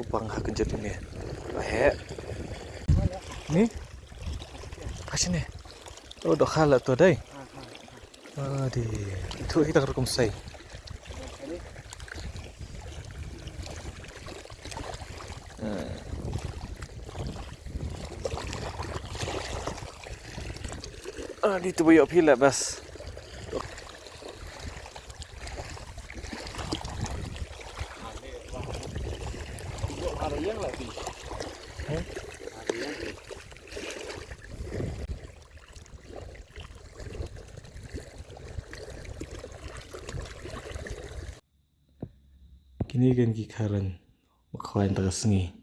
pang hakenjut ini. He. Ni. Kasih nih. Oh, dok halat tuh dai. Di itu kita rekom say. Di tu boyok pila bas. Kini kan kikaran makawan terus ni.